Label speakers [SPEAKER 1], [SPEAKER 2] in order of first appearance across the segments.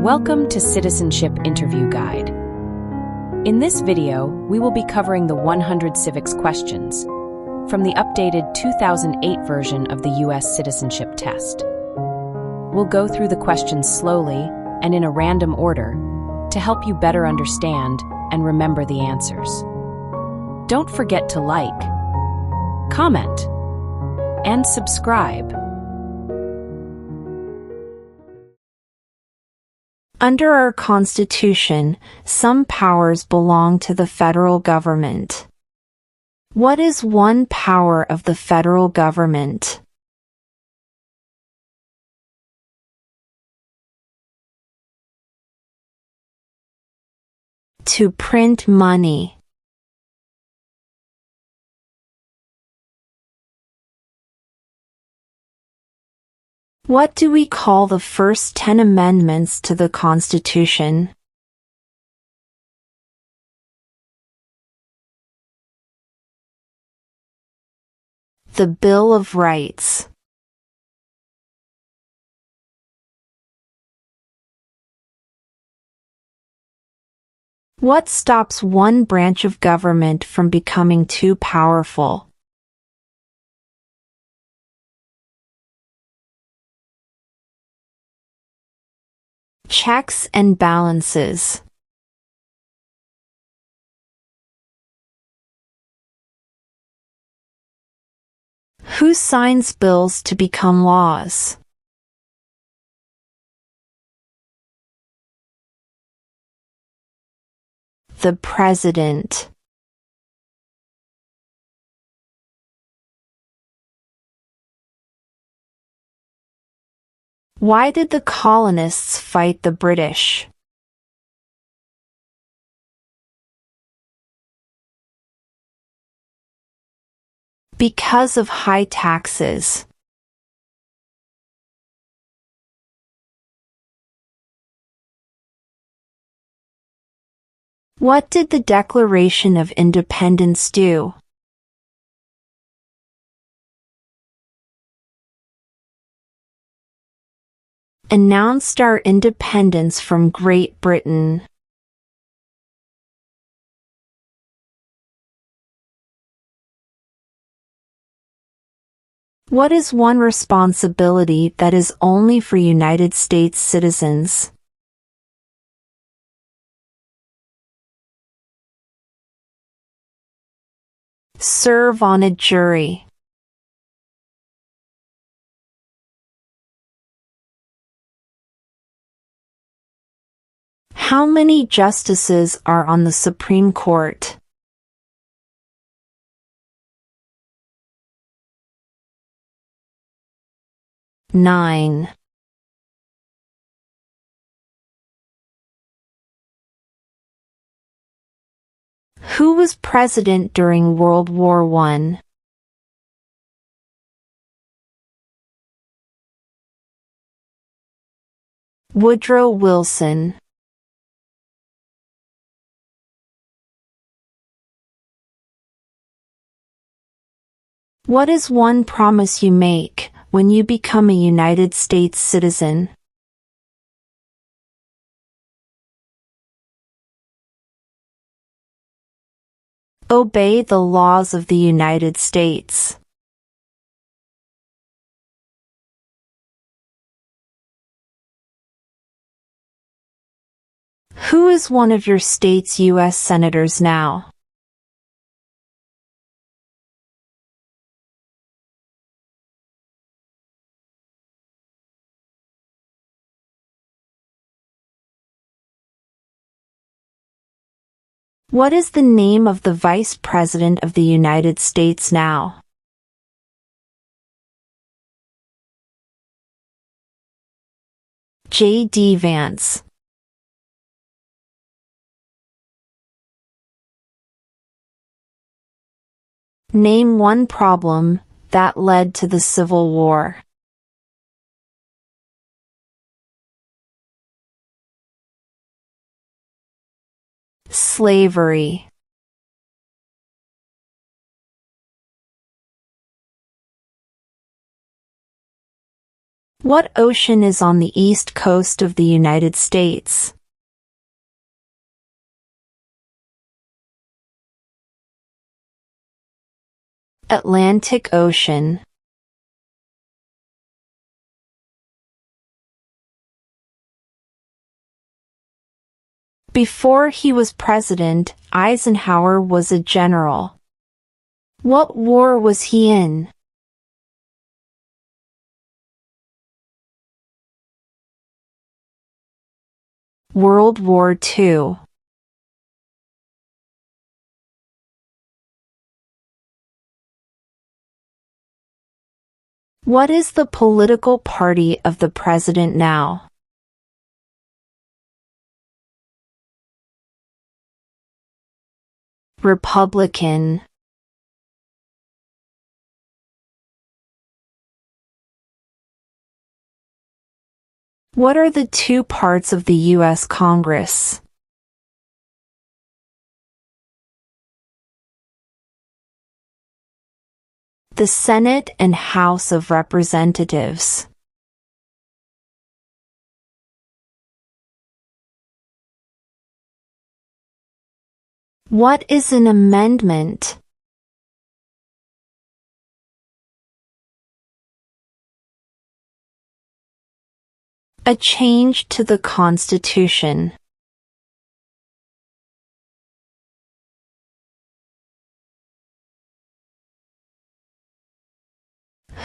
[SPEAKER 1] Welcome to Citizenship Interview Guide. In this video, we will be covering the 100 civics questions from the updated 2008 version of the U.S. Citizenship Test. We'll go through the questions slowly and in a random order to help you better understand and remember the answers. Don't forget to like, comment, and subscribe.
[SPEAKER 2] Under our Constitution, some powers belong to the federal government. What is one power of the federal government? To print money. What do we call the first 10 amendments to the Constitution? The Bill of Rights. What stops one branch of government from becoming too powerful? Checks and balances. Who signs bills to become laws? The President. Why did the colonists fight the British? Because of high taxes. What did the Declaration of Independence do? Announced our independence from Great Britain. What is one responsibility that is only for United States citizens? Serve on a jury. How many justices are on the Supreme Court? Nine. Who was president during World War I? Woodrow Wilson. What is one promise you make when you become a United States citizen? Obey the laws of the United States. Who is one of your state's U.S. senators now? What is the name of the Vice President of the United States now? J.D. Vance. Name one problem that led to the Civil War. Slavery. What ocean is on the east coast of the United States? Atlantic Ocean. Before he was president, Eisenhower was a general. What war was he in? World War II. What is the political party of the president now? Republican. What are the two parts of the U.S. Congress? The Senate and House of Representatives. What is an amendment? A change to the Constitution.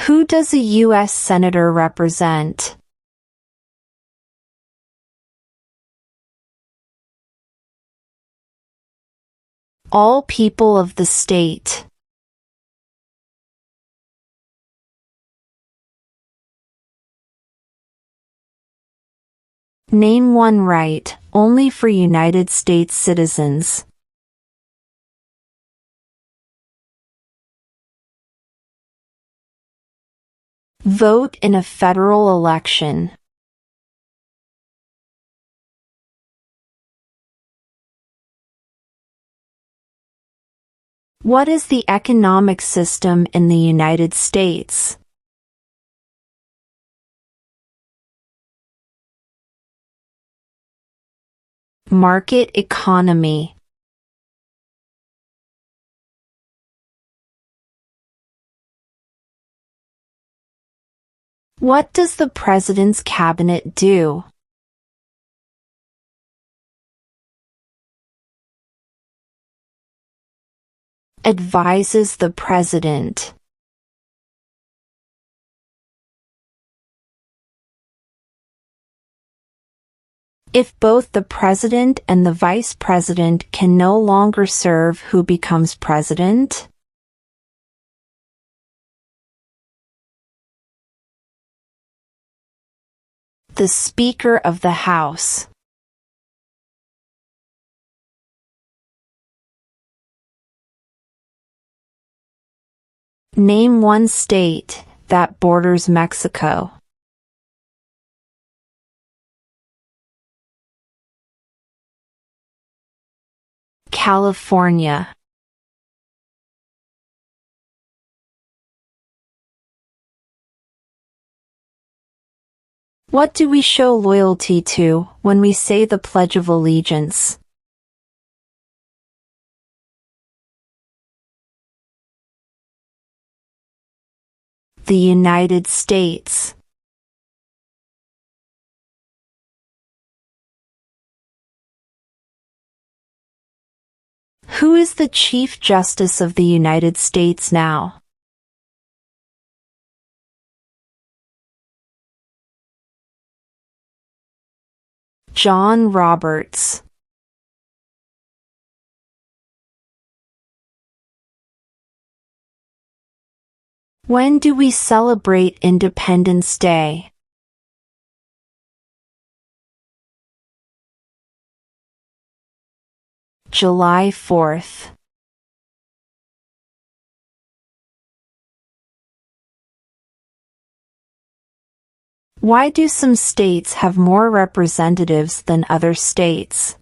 [SPEAKER 2] Who does a U.S. Senator represent? All people of the state. Name one right, only for United States citizens. Vote in a federal election. What is the economic system in the United States? Market economy. What does the President's cabinet do? Advises the President. If both the President and the Vice President can no longer serve, who becomes President? The Speaker of the House. Name one state that borders Mexico. California. What do we show loyalty to when we say the Pledge of Allegiance? The United States. Who is the Chief Justice of the United States now? John Roberts. When do we celebrate Independence Day? July 4th. Why do some states have more representatives than other states?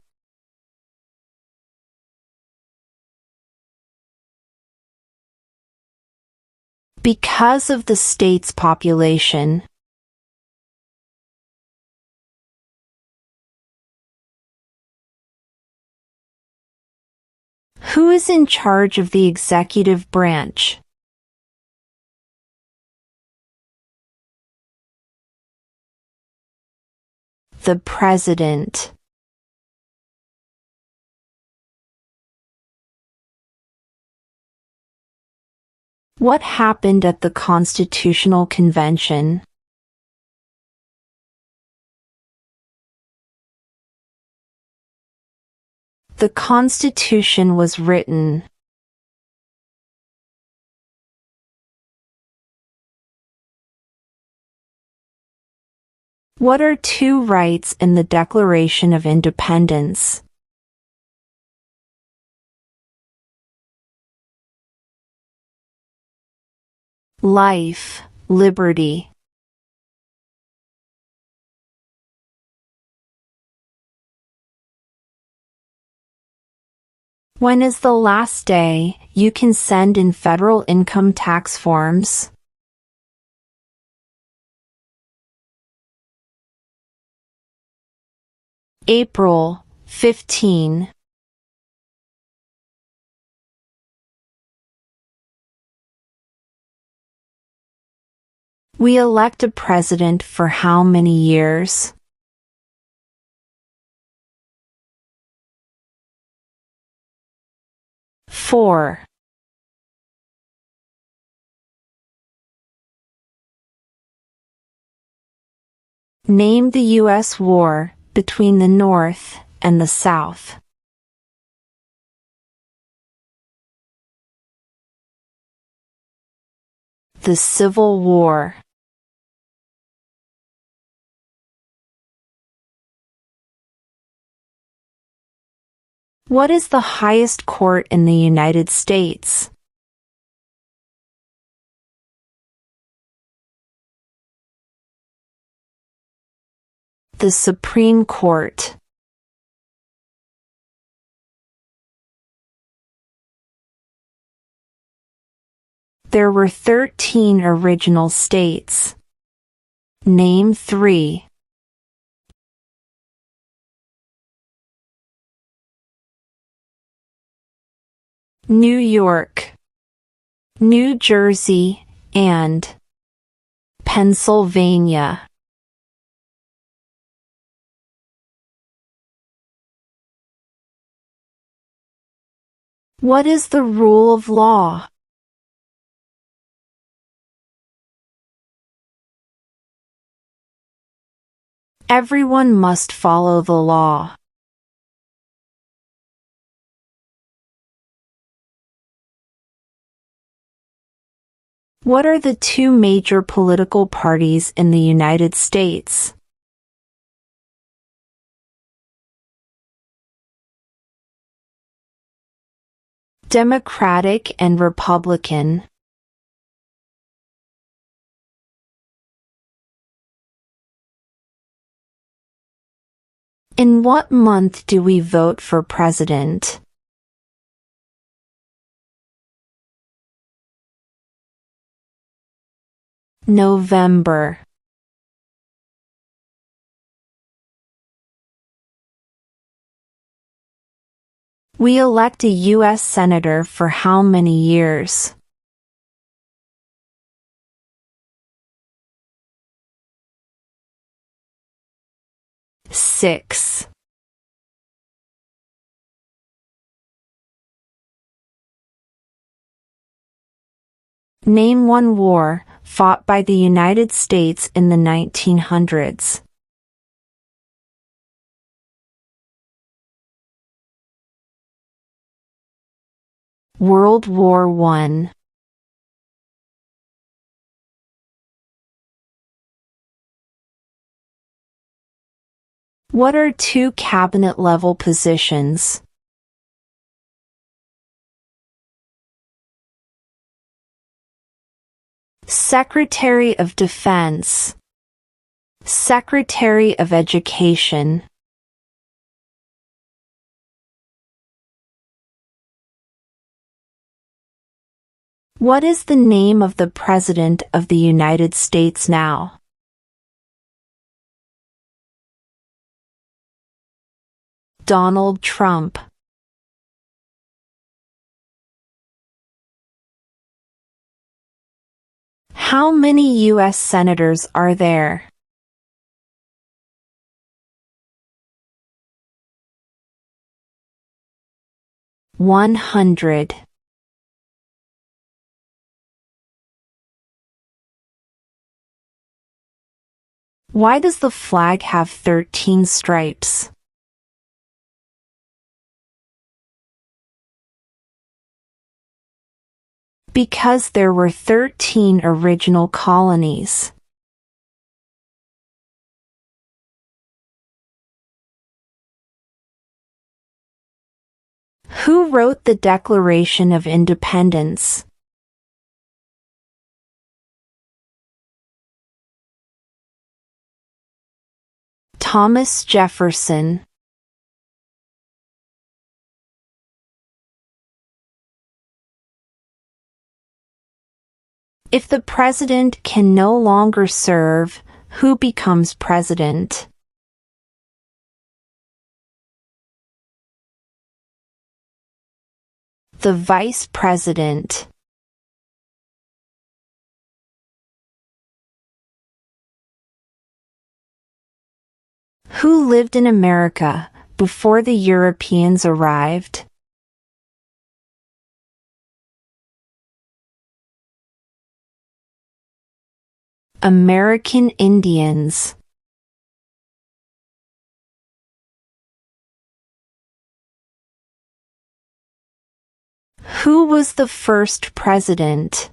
[SPEAKER 2] Because of the state's population. Who is in charge of the executive branch? The President. What happened at the Constitutional Convention? The Constitution was written. What are two rights in the Declaration of Independence? Life, liberty. When is the last day you can send in federal income tax forms? April 15. We elect a president for how many years? Four. Name the U.S. war between the North and the South. The Civil War. What is the highest court in the United States? The Supreme Court. There were 13 original states. Name 3. New York, New Jersey, and Pennsylvania. What is the rule of law? Everyone must follow the law. What are the two major political parties in the United States? Democratic and Republican. In what month do we vote for president? November. We elect a U.S. Senator for how many years? 6. Name one war fought by the United States in the 1900s. World War I. What are two cabinet-level positions? Secretary of Defense, Secretary of Education. What is the name of the President of the United States now? Donald Trump. How many U.S. senators are there? 100. Why does the flag have 13 stripes? Because there were 13 original colonies. Who wrote the Declaration of Independence? Thomas Jefferson. If the president can no longer serve, who becomes president? The vice president. Who lived in America before the Europeans arrived? American Indians. Who was the first president?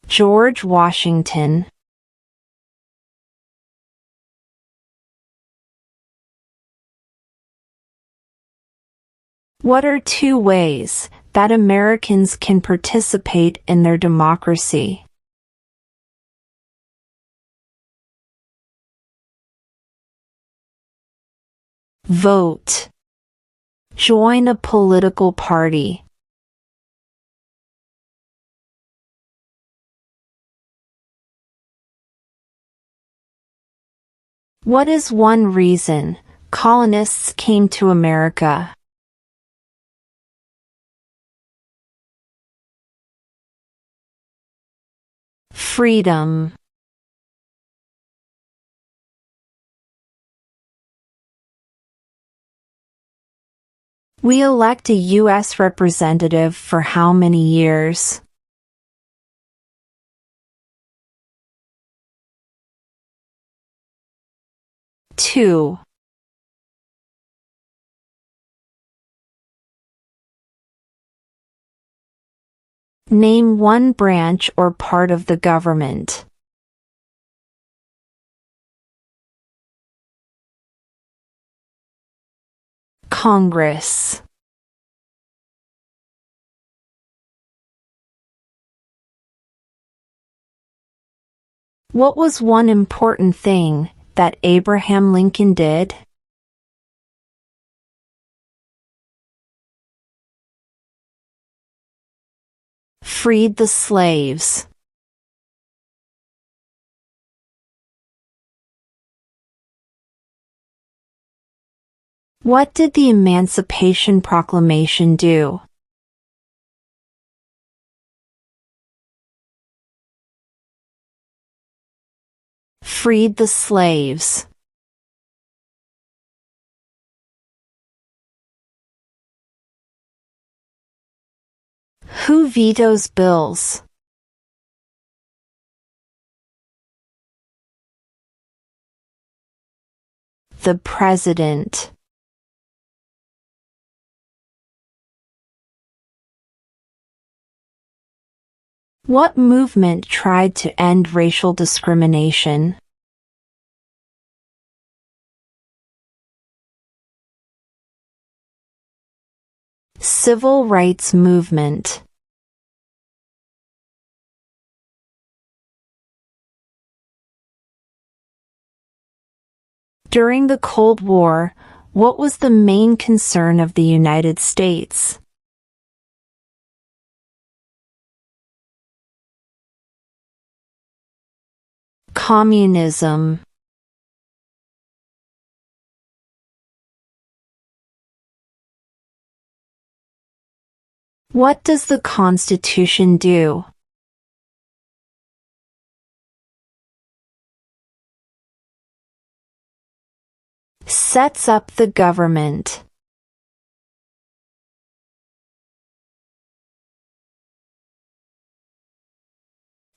[SPEAKER 2] George Washington. What are 2 ways that Americans can participate in their democracy? Vote. Join a political party. What is one reason colonists came to America? Freedom. We elect a U.S. representative for how many years? Two. Name one branch or part of the government. Congress. What was one important thing that Abraham Lincoln did? Freed the slaves. What did the Emancipation Proclamation do? Freed the slaves. Who vetoes bills? The President. What movement tried to end racial discrimination? Civil rights movement. During the Cold War, what was the main concern of the United States? Communism. What does the Constitution do? Sets up the government.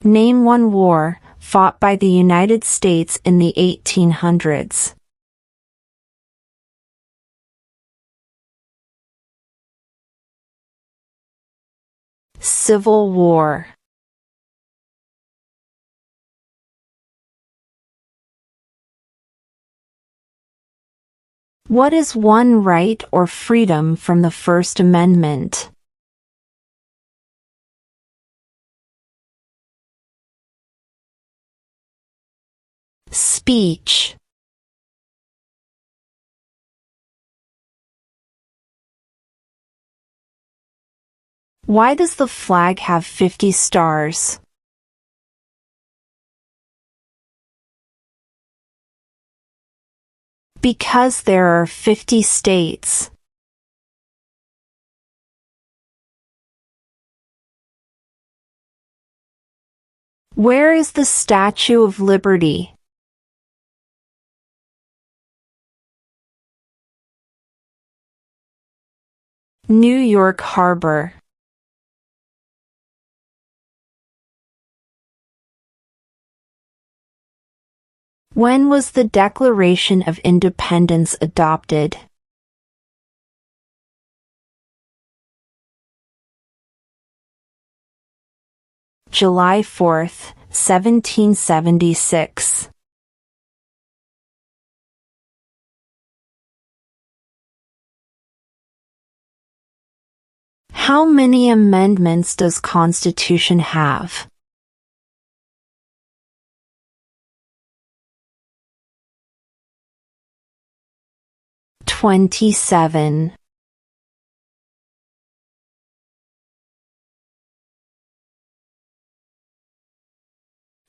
[SPEAKER 2] Name one war fought by the United States in the 1800s. Civil War. What is one right or freedom from the First Amendment? Speech. Why does the flag have 50 stars? Because there are 50 states. Where is the Statue of Liberty? New York Harbor. When was the Declaration of Independence adopted? July 4th, 1776. How many amendments does Constitution have? 27.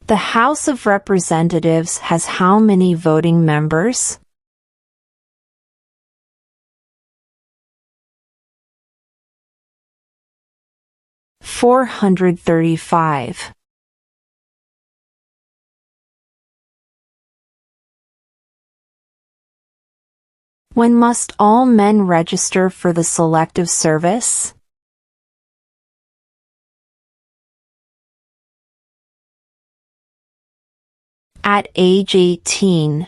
[SPEAKER 2] The House of Representatives has how many voting members? 435. When must all men register for the Selective Service? At age 18.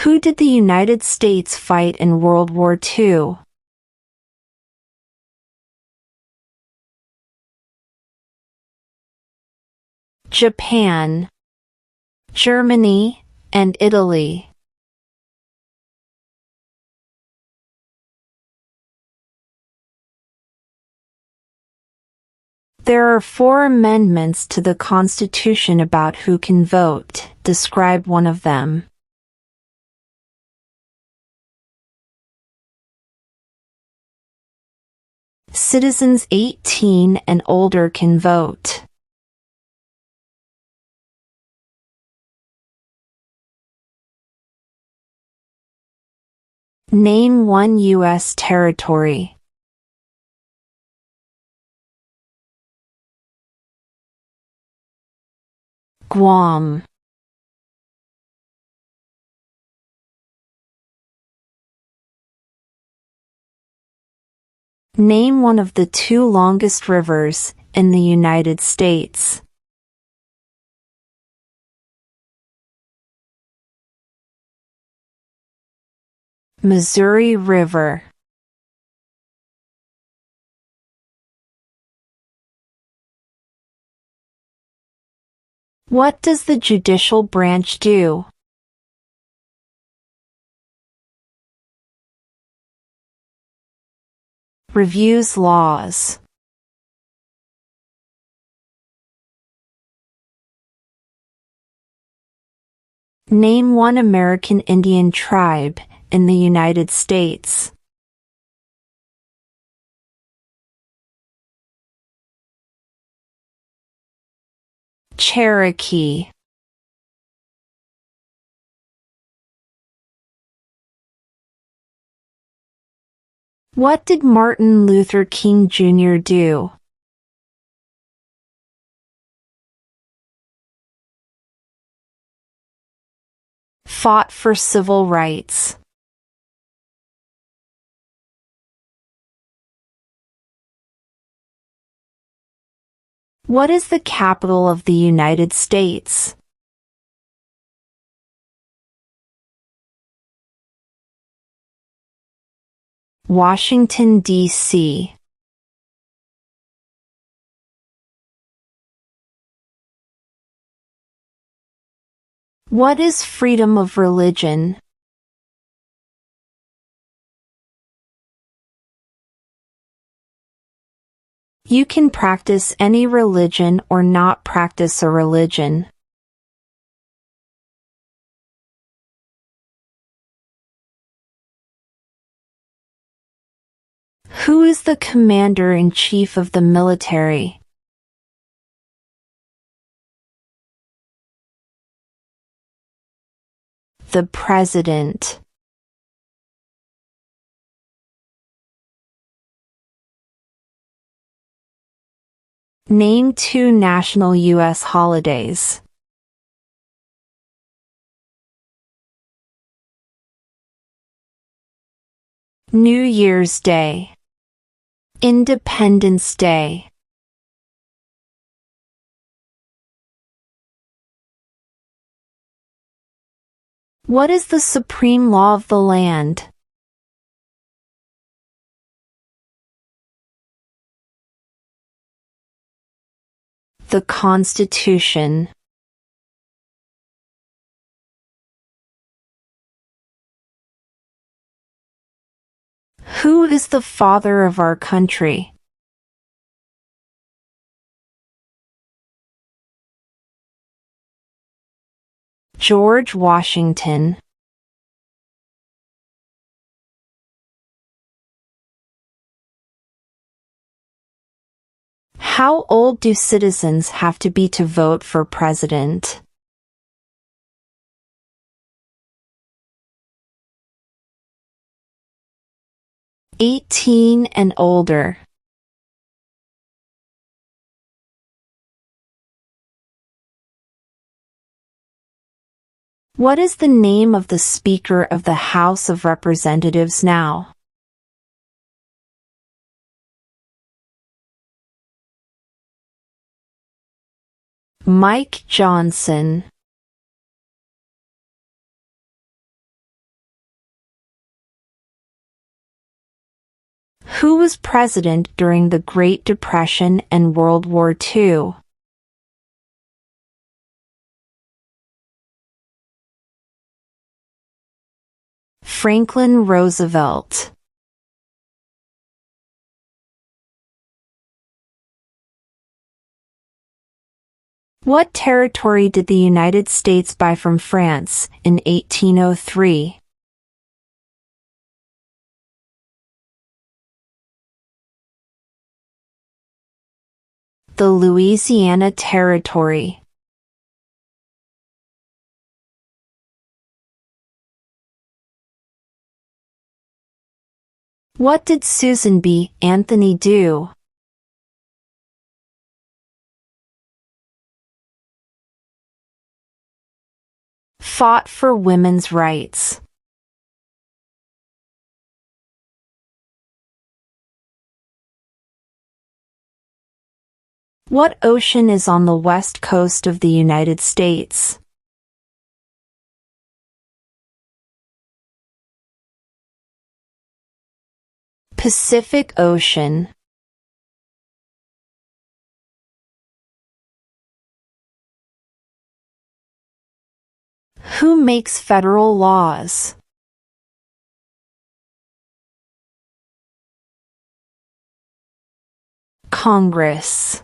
[SPEAKER 2] Who did the United States fight in World War II? Japan, Germany, and Italy. There are 4 amendments to the Constitution about who can vote. Describe one of them. Citizens 18 and older can vote. Name one U.S. territory. Guam. Name one of the 2 longest rivers in the United States. Missouri River. What does the judicial branch do? Reviews laws. Name one American Indian tribe in the United States. Cherokee. What did Martin Luther King Jr. do? Fought for civil rights. What is the capital of the United States? Washington, D.C. What is freedom of religion? You can practice any religion or not practice a religion. Who is the commander-in-chief of the military? The President. Name 2 national U.S. holidays. New Year's Day. Independence Day. What is the supreme law of the land? The Constitution. Who is the father of our country? George Washington. How old do citizens have to be to vote for president? 18 and older. What is the name of the Speaker of the House of Representatives now? Mike Johnson. Who was president during the Great Depression and World War II? Franklin Roosevelt. What territory did the United States buy from France in 1803? The Louisiana Territory. What did Susan B. Anthony do? Fought for women's rights. What ocean is on the west coast of the United States? Pacific Ocean. Who makes federal laws? Congress.